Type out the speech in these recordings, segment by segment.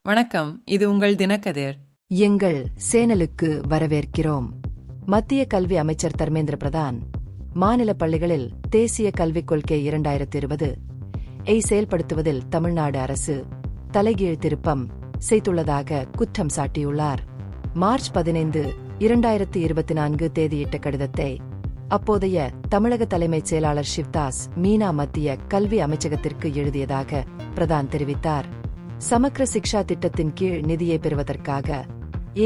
வணக்கம், இது உங்கள் தினக்கதிர். எங்கள் சேனலுக்கு வரவேற்கிறோம். மத்திய கல்வி அமைச்சர் தர்மேந்திர பிரதான் மாநில பள்ளிகளில் தேசிய கல்விக் கொள்கை 2020 ஐ செயல்படுத்துவதில் தமிழ்நாடு அரசு தலைகீழ் திருப்பம் செய்துள்ளதாக குற்றம் சாட்டியுள்ளார். மார்ச் 15, 2024 தேதியிட்ட கடிதத்தை அப்போதைய தமிழக தலைமைச் செயலாளர் சிவ்தாஸ் மீனா மத்திய கல்வி அமைச்சகத்திற்கு எழுதியதாக பிரதான் தெரிவித்தார். சமக்ர சிக்ஷா திட்டத்தின் கீழ் நிதியை பெறுவதற்காக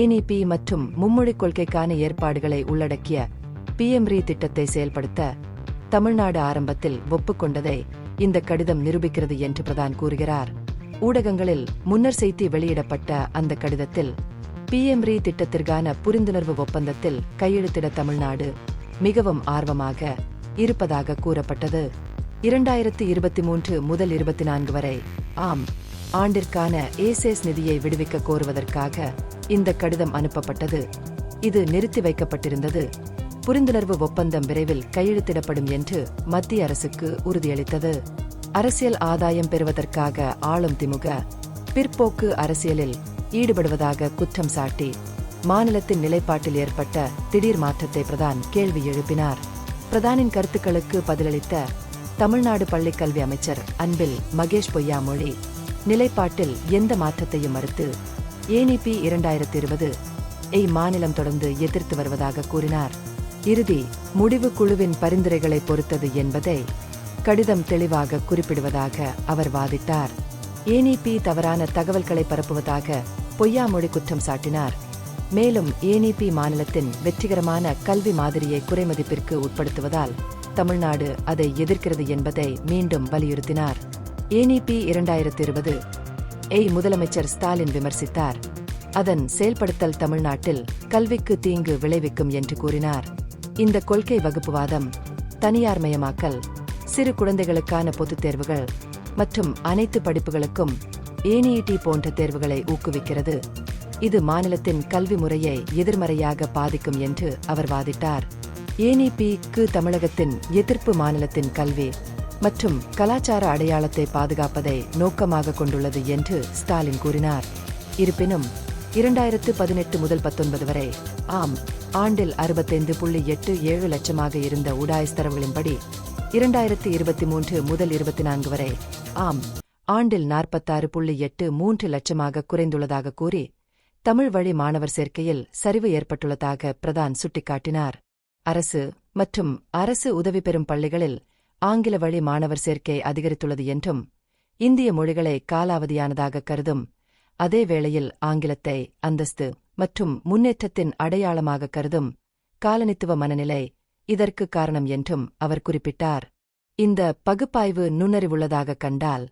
NEP மற்றும் மும்மொழிக் கொள்கைக்கான ஏற்பாடுகளை உள்ளடக்கிய PM-RE திட்டத்தை செயல்படுத்த தமிழ்நாடு ஆரம்பத்தில் ஒப்புக்கொண்டதை இந்த கடிதம் நிரூபிக்கிறது என்று பிரதான் கூறுகிறார். ஊடகங்களில் முன்னர் செய்தி வெளியிடப்பட்ட அந்த கடிதத்தில் PM-RE திட்டத்திற்கான புரிந்துணர்வு ஒப்பந்தத்தில் கையெழுத்திட தமிழ்நாடு மிகவும் ஆர்வமாக இருப்பதாக கூறப்பட்டது. 2023 முதல் 24 வரை ஆண்டிற்கான ஏசேஸ் நிதியை விடுவிக்க கோருவதற்காக இந்த கடிதம் அனுப்பப்பட்டது. இது நிறுத்தி வைக்கப்பட்டிருந்தது. புரிந்துணர்வு ஒப்பந்தம் விரைவில் கையெழுத்திடப்படும் என்று மத்திய அரசுக்கு உறுதியளித்தது. அரசியல் ஆதாயம் பெறுவதற்காக ஆளும் திமுக பிற்போக்கு அரசியலில் ஈடுபடுவதாக குற்றம் சாட்டி மாநிலத்தின் நிலைப்பாட்டில் ஏற்பட்ட திடீர் மாற்றத்தை பிரதான் கேள்வி எழுப்பினார். பிரதானின் கருத்துக்களுக்கு பதிலளித்த தமிழ்நாடு பள்ளிக் கல்வி அமைச்சர் அன்பில் மகேஷ் பொய்யாமொழி நிலைப்பாட்டில் எந்த மாற்றத்தையும் மறுத்து NEP 2020 ஐ மாநிலம் தொடர்ந்து எதிர்த்து வருவதாக கூறினார். இறுதி முடிவு குழுவின் பரிந்துரைகளை பொறுத்தது என்பதை கடிதம் தெளிவாக குறிப்பிடுவதாக அவர் வாதிட்டார். NEP தவறான தகவல்களை பரப்புவதாக பொய்யாமொழி குற்றம் சாட்டினார். மேலும் NEP மாநிலத்தின் வெற்றிகரமான கல்வி மாதிரியை குறைமதிப்பிற்கு உட்படுத்துவதால் தமிழ்நாடு அதை எதிர்க்கிறது என்பதை மீண்டும் வலியுறுத்தினார். NEP 2020 ஐ முதலமைச்சர் ஸ்டாலின் விமர்சித்தார். அதன் செயல்படுத்தல் தமிழ்நாட்டில் கல்விக்கு தீங்கு விளைவிக்கும் என்று கூறினார். இந்த கொள்கை வகுப்புவாதம், தனியார்மயமாக்கல், சிறு குழந்தைகளுக்கான பொதுத் தேர்வுகள் மற்றும் அனைத்து படிப்புகளுக்கும் NET போன்ற தேர்வுகளை ஊக்குவிக்கிறது. இது மாநிலத்தின் கல்வி முறையை எதிர்மறையாக பாதிக்கும் என்று அவர் வாதிட்டார். NEP-க்கு தமிழகத்தின் எதிர்ப்பு மாநிலத்தின் கல்வி மற்றும் கலாச்சார அடையாளத்தை பாதுகாப்பதை நோக்கமாக கொண்டுள்ளது என்று ஸ்டாலின் கூறினார். இருப்பினும் 2018 முதல் 19 வரை ஆண்டில் 65.87 லட்சமாக இருந்த உடாய்ஸ் தரவுகளின்படி 2023 முதல் 24 வரை ஆண்டில் 46.83 லட்சமாக குறைந்துள்ளதாக கூறி தமிழ் வழி மாணவர் சேர்க்கையில் சரிவு ஏற்பட்டுள்ளதாக பிரதான் சுட்டிக்காட்டினார். அரசு மற்றும் அரசு உதவி பெறும் பள்ளிகளில் ஆங்கில வழி மாணவர் சேர்க்கை அதிகரித்துள்ளது என்றும் இந்திய மொழிகளை காலாவதியானதாக கருதும் அதே வேளையில் ஆங்கிலத்தை அந்தஸ்து மற்றும் முன்னேற்றத்தின் அடையாளமாக கருதும் காலனித்துவ மனநிலை இதற்கு காரணம் என்றும் அவர் குறிப்பிட்டார். இந்த பகுப்பாய்வு நுண்ணறிவுள்ளதாக கண்டால்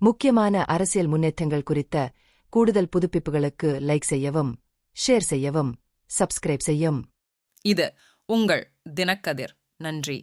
முக்கியமான அரசியல் முன்னேற்றங்கள் குறித்த கூடுதல் புதுப்பிப்புகளுக்கு லைக் செய்யவும், ஷேர் செய்யவும், சப்ஸ்கிரைப் செய்யும். இது உங்கள் தினக்கதிர். நன்றி.